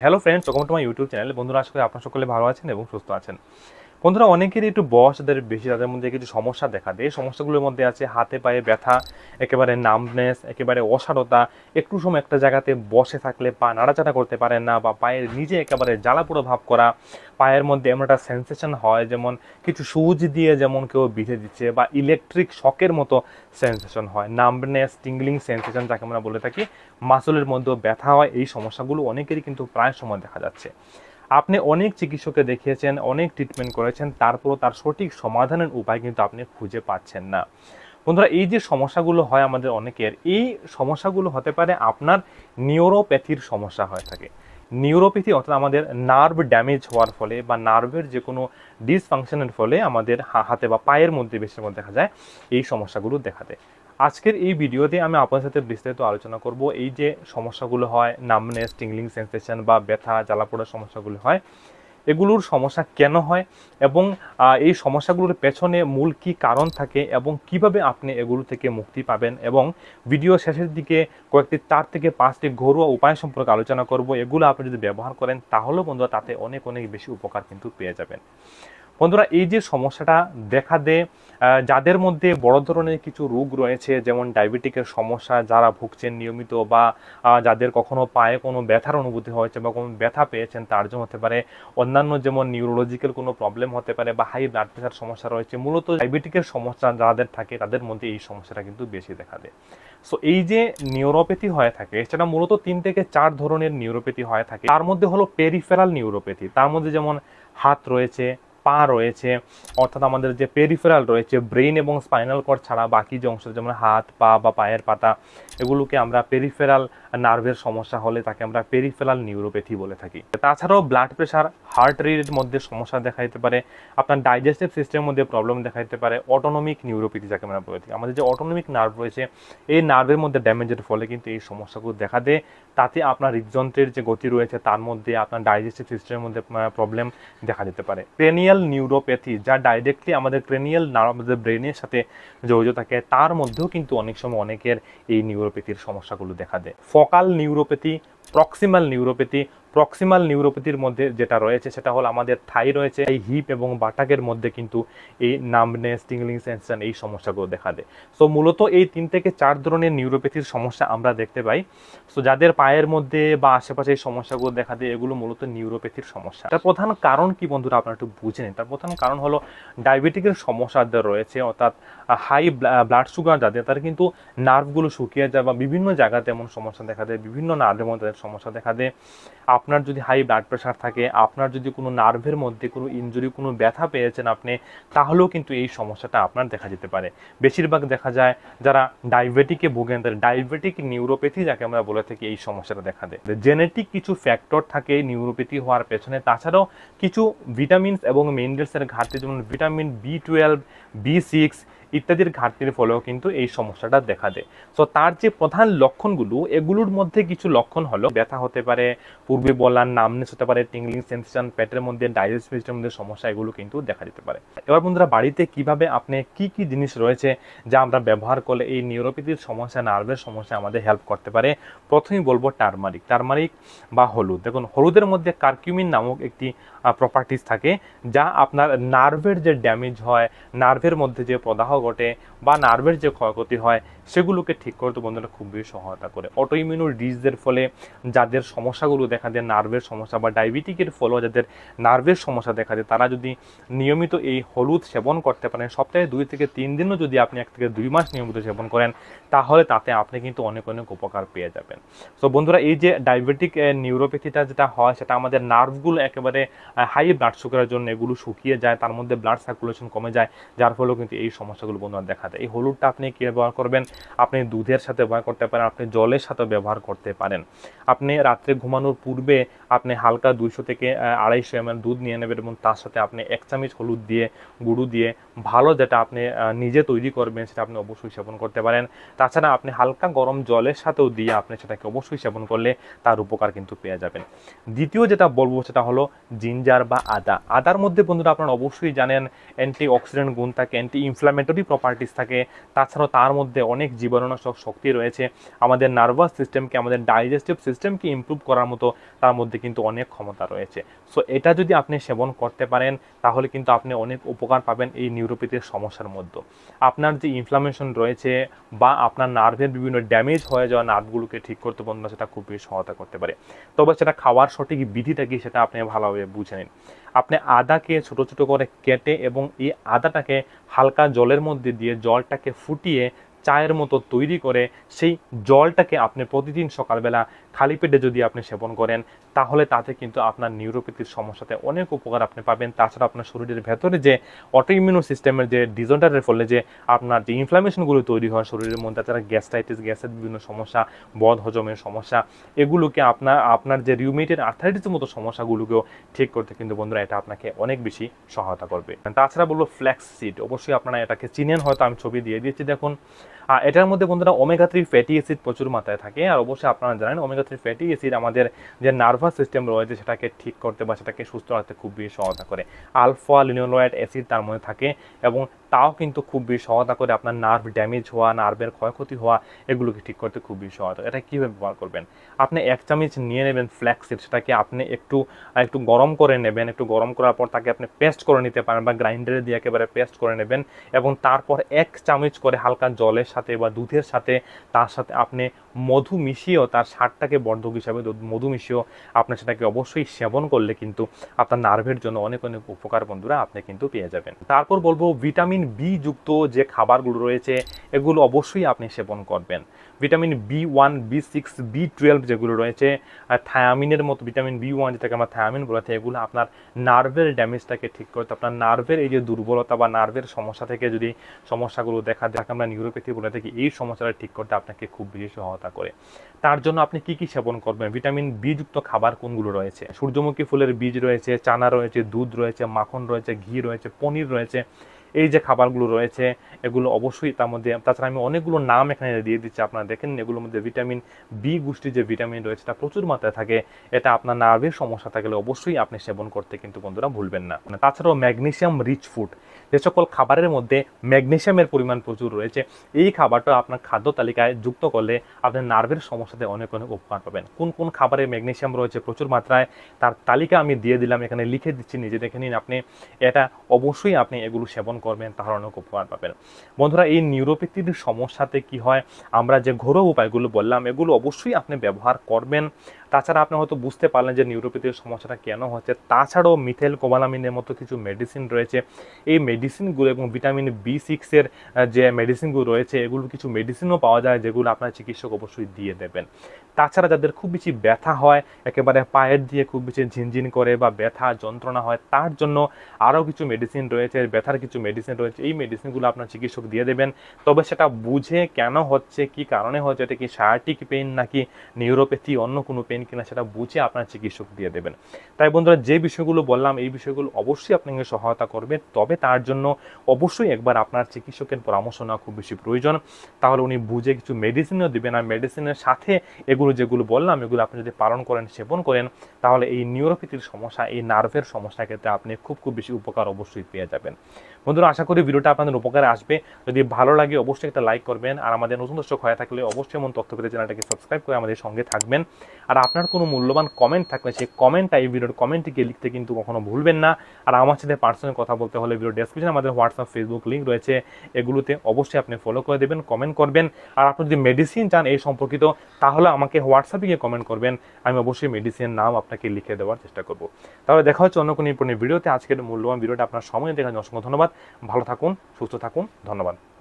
Hello friends, welcome to my YouTube channel. বন্ধুরা, আশা করি আপনারা সকলে ভালো আছেন এবং সুস্থ আছেন। বন্ধুরা, অনেকেরই একটু বয়স যাদের বেশি, তাদের মধ্যে কিছু সমস্যা দেখা দেয়। এই সমস্যাগুলোর মধ্যে আছে হাতে পায়ে ব্যথা, একেবারে নামনেস, একেবারে অসাড়তা, একটু সময় একটা জায়গাতে বসে থাকলে পা নাড়াচাড়া করতে পারেন না, বা পায়ের নিজে একেবারে জ্বালাপোড়া ভাব করা, পায়ের মধ্যে এমন একটা সেন্সেশন হয় যেমন কিছু সুচ দিয়ে যেমন কেউ বিঁধে দিচ্ছে, বা ইলেকট্রিক শকের মতো সেন্সেশন হয়, নামনেস, টিংলিং সেন্সেশন যাকে আমরা বলে থাকি, মাসলের মধ্যেও ব্যথা হয়। এই সমস্যাগুলো অনেকেরই কিন্তু প্রায় সময় দেখা যাচ্ছে। আপনি অনেক চিকিৎসককে দেখিয়েছেন, অনেক ট্রিটমেন্ট করেছেন, তারপরও তার সঠিক সমাধানের উপায় কিন্তু আপনি খুঁজে পাচ্ছেন না। বন্ধুরা, এই যে সমস্যাগুলো হয় আমাদের অনেকের, এই সমস্যাগুলো হতে পারে আপনার নিউরোপ্যাথির সমস্যা হয়ে থাকে। নিউরোপ্যাথি অর্থাৎ আমাদের নার্ভ ড্যামেজ হওয়ার ফলে বা নার্ভের যে কোনো ডিসফাংশনের ফলে আমাদের হাতে বা পায়ের মধ্যে বেশিরভাগ দেখা যায় এই সমস্যাগুলো দেখা দেয়। আজকের এই ভিডিওতে আমি আপনার সাথে বিস্তারিত আলোচনা করব এই যে সমস্যাগুলো হয়, নামনেস, টিংলিং সেন্সেশন বা ব্যথা জ্বালাপোড়ার সমস্যাগুলো হয়, এগুলোর সমস্যা কেন হয় এবং এই সমস্যাগুলোর পেছনে মূল কি কারণ থাকে এবং কিভাবে আপনি এগুলো থেকে মুক্তি পাবেন, এবং ভিডিও শেষের দিকে কয়েকটি 4 থেকে 5টি ঘরোয়া উপায় সম্পর্কে আলোচনা করব। এগুলো আপনি যদি ব্যবহার করেন তাহলেও বন্ধুরা তাতে অনেক অনেক বেশি উপকার কিন্তু পেয়ে যাবেন। বন্ধুরা, এই যে সমস্যাটা দেখা দেয়, যাদের মধ্যে বড় ধরনের কিছু রোগ রয়েছে, যেমন ডায়াবেটিকের সমস্যা যারা ভুগছেন নিয়মিত, বা যাদের কখনো পায়ে কোনো ব্যথার অনুভূতি হয়েছে বা কোনো ব্যথা পেয়েছেন, তার জন্য হতে পারে। অন্যান্য যেমন নিউরোলজিক্যাল কোনো প্রবলেম হতে পারে, বা হাই ব্লাড প্রেশার সমস্যা রয়েছে। মূলত ডায়াবেটিকের সমস্যা যাদের থাকে তাদের মধ্যে এই সমস্যাটা কিন্তু বেশি দেখা দেয়। সো এই যে নিউরোপ্যাথি হয়ে থাকে, সেটা মূলত 3 থেকে 4 ধরনের নিউরোপ্যাথি হয়ে থাকে। তার মধ্যে হলো পেরিফেরাল নিউরোপ্যাথি। তার মধ্যে যেমন হাত রয়েছে, পা রয়েছে, অর্থাৎ আমাদের যে পেরিফেরাল রয়েছে, ব্রেন এবং স্পাইনাল কর্ড ছাড়া বাকি যে অংশ, যেমন হাত, পা বা পায়ের পাতা, এগুলোকে আমরা পেরিফেরাল নার্ভের সমস্যা হলে তাকে আমরা পেরিফেরাল নিউরোপ্যাথি বলে থাকি। তাছাড়াও ব্লাড প্রেশার, হার্ট রেটের মধ্যে সমস্যা দেখা দিতে পারে, আপনার ডাইজেস্টিভ সিস্টেমের মধ্যে প্রবলেম দেখা দিতে পারে, অটোনমিক নিউরোপ্যাথি যাকে আমরা বলে থাকি। আমাদের যে অটোনমিক নার্ভ রয়েছে, এই নার্ভের মধ্যে ড্যামেজের ফলে কিন্তু এই সমস্যাগুলো দেখা দেয়। তাতে আপনার হৃদযন্ত্রের যে গতি রয়েছে তার মধ্যে, আপনার ডাইজেস্টিভ সিস্টেমের মধ্যে প্রবলেম দেখা দিতে পারে। ক্রেনিয়াল নিউরোপ্যাথি, যা ডাইরেক্টলি আমাদের ক্রেনিয়াল নার্ভ, আমাদের ব্রেনের সাথে জড়িত থাকে, তার মধ্যেও কিন্তু অনেক সময় অনেকের এই নিউরোপ্যাথির সমস্যাগুলো দেখা দেয়। Focal neuropathy, proximal neuropathy. Proximal নিউরোপ্যাথির মধ্যে যেটা রয়েছে সেটা হলো আমাদের থাই রয়েছে, এই হিপ এবং বাটাকের মধ্যে কিন্তু এই নামনেস, টিংলিং সেন্সেশন, এই সমস্যাগুলো দেখা দেয়। সো মূলত এই 3 থেকে 4 ধরনের নিউরোপ্যাথির সমস্যা আমরা দেখতে পাই। সো যাদের পায়ের মধ্যে বা আশেপাশে এই সমস্যাগুলো দেখা দেয়, এগুলো মূলত নিউরোপ্যাথির সমস্যা। তার প্রধান কারণ কি বন্ধুরা, আপনারা একটু বুঝে নিন। তার প্রধান কারণ হলো ডায়াবেটিকের সমস্যা যাদের রয়েছে, অর্থাৎ হাই ব্লাড সুগার যাদের, তার কিন্তু নার্ভগুলো শুকিয়ে যায় বা বিভিন্ন জায়গাতে এমন সমস্যা দেখা দেয়, বিভিন্ন নার্ভের মধ্যে সমস্যা দেখা দেয়। আপনার যদি হাই ব্লাড প্রেশার থাকে, আপনার যদি কোনো নার্ভের মধ্যে কোনো ইনজুরি, কোনো ব্যথা পেয়েছেন আপনি, তাহলেও কিন্তু এই সমস্যাটা আপনার দেখা যেতে পারে। বেশিরভাগ দেখা যায় যারা ডায়াবেটিকে ভোগেন, তাদের ডায়াবেটিক নিউরোপ্যাথি যাকে আমরা বলে থাকি, এই সমস্যাটা দেখা দেয়। জেনেটিক কিছু ফ্যাক্টর থাকে নিউরোপ্যাথি হওয়ার পেছনে। তাছাড়াও কিছু ভিটামিনস এবং মিনারেলসের ঘাটতি, যেমন ভিটামিন B12, B6 ইত্যাদির ঘাটতির ফলেও কিন্তু এই সমস্যাটা দেখা দেয়। সো তার যে প্রধান লক্ষণগুলো, এগুলোর মধ্যে কিছু লক্ষণ হলো ব্যথা হতে পারে, পূর্বে বলার নামনেস হতে পারে, টিংলিং সেন্সেশন, পেটের মধ্যে ডাইজেস্টিভ সিস্টেমের মধ্যে সমস্যা, এগুলো কিন্তু দেখা যেতে পারে। এবার বন্ধুরা, বাড়িতে কিভাবে আপনি কি কি জিনিস রয়েছে যা আমরা ব্যবহার করলে এই নিউরোপ্যাথির সমস্যা, নার্ভের সমস্যা আমাদের হেল্প করতে পারে। প্রথমেই বলবো টারমারিক বা হলুদ। দেখুন, হলুদের মধ্যে কারকিউমিন নামক একটি প্রপার্টিস থাকে, যা আপনার নার্ভের যে ড্যামেজ হয়, নার্ভের মধ্যে যে প্রদাহ ঘটে বা নার্ভের যে ক্ষয়ক্ষতি হয়, সেগুলোকে ঠিক করতে বন্ধুরা খুব বেশি সহায়তা করে। অটোইমিউন ডিজিজের ফলে যাদের সমস্যাগুলো দেখা দেয়, নার্ভের সমস্যা, বা ডায়াবেটিকের ফলেও যাদের নার্ভের সমস্যা দেখা দেয়, তারা যদি নিয়মিত এই হলুদ সেবন করতে পারেন, সপ্তাহে 2 থেকে 3 দিনও যদি আপনি 1 থেকে 2 মাস নিয়মিত সেবন করেন, তাহলে তাতে আপনি কিন্তু অনেক অনেক উপকার পেয়ে যাবেন। সো বন্ধুরা, এই যে ডায়াবেটিক নিউরোপ্যাথিটা যেটা হয়, সেটা আমাদের নার্ভগুলো একেবারে হাই ব্লাড সুগারের জন্য এগুলো শুকিয়ে যায়, তার মধ্যে ব্লাড সার্কুলেশন কমে যায়, যার ফলেও কিন্তু এই সমস্যাগুলো বন্ধুরা দেখা দেয়। এই হলুদটা আপনি কি ব্যবহার করবেন? আপনি দুধের সাথে ব্যবহার করতে পারেন, আপনি জলের সাথে ব্যবহার করতে পারেন। আপনি রাত্রে ঘুমানোর পূর্বে আপনি হালকা 200 থেকে 250 ml দুধ নিয়ে নেবেন, এবং তার সাথে আপনি 1 চামচ হলুদ দিয়ে, গুঁড়ো দিয়ে, ভালো যেটা আপনি নিজে তৈরি করবেন সেটা আপনি অবশ্যই সেবন করতে পারেন। তাছাড়া আপনি হালকা গরম জলের সাথেও দিয়ে আপনি সেটাকে অবশ্যই সেবন করলে তার উপকার কিন্তু পেয়ে যাবেন। দ্বিতীয় যেটা বলবো সেটা হলো জিঞ্জার বা আদা। আদার মধ্যে বন্ধুরা আপনারা অবশ্যই জানেন অ্যান্টি অক্সিডেন্ট গুণ থাকে, অ্যান্টি ইনফ্ল্যামেটরি ঔষধি প্রপার্টিস থাকে, তাছাড়াও তার মধ্যে অনেক জীবাণুনাশক শক্তি রয়েছে, আমাদের নার্ভাস সিস্টেমকে, আমাদের ডাইজেস্টিভ সিস্টেমকে ইমপ্রুভ করার মতো তার মধ্যে কিন্তু অনেক ক্ষমতা রয়েছে। সো এটা যদি আপনি সেবন করতে পারেন তাহলে কিন্তু আপনি অনেক উপকার পাবেন এই নিউরোপ্যাথির সমস্যার মধ্যে। আপনার যে ইনফ্লামেশন রয়েছে বা আপনার নার্ভের বিভিন্ন ড্যামেজ হয়ে যাওয়া নার্ভগুলোকে ঠিক করতে বন্ধুরা সেটা খুব বেশি সহায়তা করতে পারে। তবে সেটা খাওয়ার সঠিক বিধিটা কি সেটা আপনি ভালোভাবে বুঝে নিন। আপনি আদাকে ছোট ছোট করে কেটে এবং এই আদাটাকে হালকা জলের মধ্যে দিয়ে জলটাকে ফুটিয়ে চায়ের মতো তৈরি করে সেই জলটাকে আপনি প্রতিদিন সকালবেলা খালি পেটে যদি আপনি সেবন করেন তাহলে তাতে কিন্তু আপনার নিউরোপ্যাথির সমস্যাতে অনেক উপকার আপনি পাবেন। তাছাড়া আপনার শরীরের ভেতরে যে অটোইমিউন সিস্টেমের যে ডিসঅর্ডারের ফলে যে আপনার যে ইনফ্লামেশনগুলো তৈরি হয় শরীরের মধ্যে, তাছাড়া গ্যাস্ট্রাইটিস, গ্যাসের বিভিন্ন সমস্যা, বদ হজমের সমস্যা, এগুলোকে আপনার যে রিউমেটেড আর্থারাইটিসের মতো সমস্যাগুলোকেও ঠিক করতে কিন্তু বন্ধুরা এটা আপনাকে অনেক বেশি সহায়তা করবে। তাছাড়া বলবো ফ্ল্যাক্স সিড, অবশ্যই আপনারা এটাকে চিনেন, হয়তো আমি ছবি দিয়ে দিয়েছি দেখুন। এটার মধ্যে বন্ধুরা ওমেগা 3 ফ্যাটি অ্যাসিড প্রচুর মাত্রায় থাকে। আর অবশ্যই আপনারা জানেন ওমেগা 3 ফ্যাটি অ্যাসিড আমাদের যে নার্ভাস সিস্টেম রয়েছে সেটাকে ঠিক করতে বা সেটাকে সুস্থ রাখতে খুব বেশি সহায়তা করে। আলফা লিনোলেট অ্যাসিড তার মধ্যে থাকে এবং তাও কিন্তু খুব বেশি সহায়তা করে আপনার নার্ভ ড্যামেজ হওয়া, নার্ভের ক্ষয়ক্ষতি হওয়া, এগুলোকে ঠিক করতে খুব বেশি সহায়তা। এটা কীভাবে ব্যবহার করবেন? আপনি 1 চামচ নিয়ে নেবেন ফ্ল্যাক্সিড, সেটাকে আপনি একটু গরম করে নেবেন। একটু গরম করার পর তাকে আপনি পেস্ট করে নিতে পারেন বা গ্রাইন্ডারে দিয়ে একেবারে পেস্ট করে নেবেন এবং তারপর 1 চামচ করে হালকা জলের সাথে বা দুধের সাথে তার সাথে আপনি মধু মিশিয়েও তার স্বাদটাকে বর্ধক হিসাবে মধু মিশিয়েও আপনি সেটাকে অবশ্যই সেবন করলে কিন্তু আপনার নার্ভের জন্য অনেক অনেক উপকার বন্ধুরা আপনি কিন্তু পেয়ে যাবেন। তারপর বলবো ভিটামিন বি যুক্ত যে খাবারগুলো রয়েছে এগুলো অবশ্যই আপনি সেবন করবেন। ভিটামিন B1, B6, B12 যেগুলো রয়েছে, থায়ামিনের মতো ভিটামিন B1 যেটাকে আমরা থায়ামিন বলে থাকি, এগুলো আপনার নার্ভের ড্যামেজটাকে ঠিক করতে, আপনার নার্ভের এই যে দুর্বলতা বা নার্ভের সমস্যা থেকে যদি সমস্যাগুলো দেখা যাকে আমরা নিউরোপ্যাথি বলে থাকি, এই সমস্যাটা ঠিক করতে আপনাকে খুব বেশি সহায়তা করে। তার জন্য আপনি কি কি সেবন করবেন? ভিটামিন বি যুক্ত খাবার কোনগুলো রয়েছে? সূর্যমুখী ফুলের বীজ রয়েছে, চানা রয়েছে, দুধ রয়েছে, মাখন রয়েছে, ঘি রয়েছে, পনির রয়েছে। এই যে খাবারগুলো রয়েছে এগুলো অবশ্যই তার মধ্যে, তাছাড়া আমি অনেকগুলো নাম এখানে দিয়ে দিচ্ছি, আপনারা দেখেন। এগুলোর মধ্যে ভিটামিন বি গোষ্ঠীর যে ভিটামিন রয়েছে এটা প্রচুর মাত্রায় থাকে। এটা আপনার নার্ভের সমস্যা থাকলে অবশ্যই আপনি সেবন করতে কিন্তু বন্ধুরা ভুলবেন না। তাছাড়াও ম্যাগনেসিয়াম রিচ ফুড, যে সকল খাবারের মধ্যে ম্যাগনেসিয়ামের পরিমাণ প্রচুর রয়েছে, এই খাবারটা আপনার খাদ্য তালিকায় যুক্ত করলে আপনার নার্ভের সমস্যাতে অনেক অনেক উপকার পাবেন। কোন কোন খাবারে ম্যাগনেসিয়াম রয়েছে প্রচুর মাত্রায় তার তালিকা আমি দিয়ে দিলাম, এখানে লিখে দিচ্ছি, নিজে দেখে নিন আপনি। এটা অবশ্যই আপনি এগুলো সেবন করবেন, তাহলে অনেক উপকার পাবেন। বন্ধুরা এই নিউরোপ্যাথির সমস্যাতে কি হয়, আমরা যে ঘরোয়া উপায়গুলো বললাম এগুলো অবশ্যই আপনি ব্যবহার করবেন। তাছাড়া আপনি হয়তো বুঝতে পারলেন যে নিউরোপ্যাথির সমস্যাটা কেন হচ্ছে। তাছাড়াও মিথেল কোবালামিনের মতো কিছু মেডিসিন রয়েছে, এই মেডিসিনগুলো এবং ভিটামিন B6 যে মেডিসিনগুলো রয়েছে এগুলো কিছু মেডিসিনও পাওয়া যায় যেগুলো আপনার চিকিৎসক অবশ্যই দিয়ে দেবেন। তাছাড়া যাদের খুব বেশি ব্যথা হয়, একেবারে পায়ের দিয়ে খুব বেশি ঝিনঝিন করে বা ব্যথা যন্ত্রণা হয়, তার জন্য আরও কিছু মেডিসিন রয়েছে, ব্যথার কিছু মেডিসিন রয়েছে। এই মেডিসিনগুলো আপনার চিকিৎসক দিয়ে দেবেন, তবে সেটা বুঝে কেন হচ্ছে, কি কারণে হচ্ছে, এটা কি সায়াটিক পেইন নাকি নিউরোপ্যাথি অন্য কোনো পেইন কিনা সেটা বুঝে আপনার চিকিৎসক দিয়ে দেবেন। তাই বন্ধুরা যে বিষয়গুলো বললাম এই বিষয়গুলো অবশ্যই আপনাকে সহায়তা করবে, তবে তার জন্য অবশ্যই একবার আপনার চিকিৎসকের পরামর্শ নেওয়া খুব বেশি প্রয়োজন। তাহলে উনি বুঝে কিছু মেডিসিনও দিবেন, আর মেডিসিনের সাথে এগুলো যেগুলো বললাম এগুলো আপনি যদি পালন করেন, সেবন করেন, তাহলে এই নিউরোপ্যাথির সমস্যা, এই নার্ভের সমস্যা ক্ষেত্রে আপনি খুব বেশি উপকার অবশ্যই পেয়ে যাবেন। বন্ধুরা আশা করি ভিডিওটা আপনাদের উপকারে আসবে। যদি ভালো লাগে অবশ্যই একটা লাইক করবেন, আর আমাদের নতুন দর্শক হয়ে থাকলে অবশ্যই এমন তথ্য পেতে চ্যানেলটাকে সাবস্ক্রাইব করে আমাদের সঙ্গে থাকবেন। আর আপনার কোনো মূল্যবান কমেন্ট থাকলে সেই কমেন্টটা এই ভিডিওর কমেন্টটিকে লিখতে কিন্তু কখনো ভুলবেন না। আর আমার সাথে পার্সোনাল কথা বলতে হলে ভিডিও ডেসক্রিপশনে আমাদের হোয়াটসঅ্যাপ, ফেসবুক লিঙ্ক রয়েছে, এগুলোতে অবশ্যই আপনি ফলো করে দেবেন, কমেন্ট করবেন। আর আপনি যদি মেডিসিন চান এই সম্পর্কিত তাহলে আমাকে হোয়াটসঅ্যাপে গিয়ে কমেন্ট করবেন, আমি অবশ্যই মেডিসিনের নাম আপনাকে লিখে দেওয়ার চেষ্টা করব। তাহলে দেখা হচ্ছে অন্য কোনো ভিডিওতে। আজকের মূল্যবান ভিডিওটা আপনার সময় দেখার জন্য অসংখ্য ধন্যবাদ। ভালো থাকুন, সুস্থ থাকুন, ধন্যবাদ।